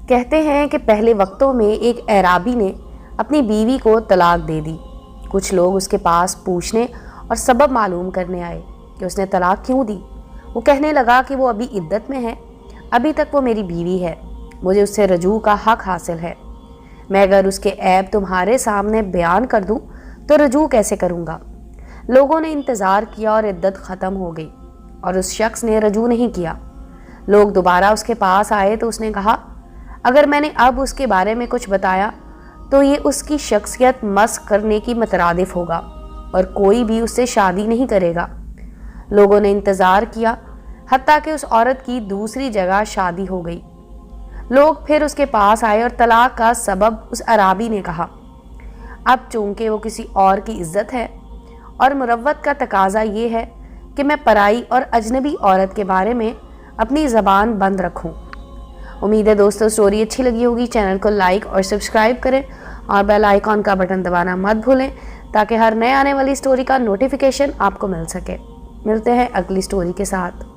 کہتے ہیں کہ پہلے وقتوں میں ایک اعرابی نے اپنی بیوی کو طلاق دے دی۔ کچھ لوگ اس کے پاس پوچھنے اور سبب معلوم کرنے آئے کہ اس نے طلاق کیوں دی۔ وہ کہنے لگا کہ وہ ابھی عدت میں ہے، ابھی تک وہ میری بیوی ہے، مجھے اس سے رجوع کا حق حاصل ہے۔ میں اگر اس کے عیب تمہارے سامنے بیان کر دوں تو رجوع کیسے کروں گا؟ لوگوں نے انتظار کیا اور عدت ختم ہو گئی اور اس شخص نے رجوع نہیں کیا۔ لوگ دوبارہ اس کے پاس آئے تو اس نے کہا، اگر میں نے اب اس کے بارے میں کچھ بتایا تو یہ اس کی شخصیت مسخ کرنے کی مترادف ہوگا اور کوئی بھی اس سے شادی نہیں کرے گا۔ لوگوں نے انتظار کیا حتیٰ کہ اس عورت کی دوسری جگہ شادی ہو گئی۔ لوگ پھر اس کے پاس آئے اور طلاق کا سبب اس عرابی نے کہا۔ اب چونکہ وہ کسی اور کی عزت ہے اور مروت کا تقاضا یہ ہے کہ میں پرائی اور اجنبی عورت کے بارے میں اپنی زبان بند رکھوں۔ امید ہے دوستو سٹوری اچھی لگی ہوگی۔ چینل کو لائک اور سبسکرائب کریں اور بیل آئیکن کا بٹن دبانا مت بھولیں تاکہ ہر نئے آنے والی سٹوری کا نوٹیفیکیشن آپ کو مل سکے۔ ملتے ہیں اگلی سٹوری کے ساتھ۔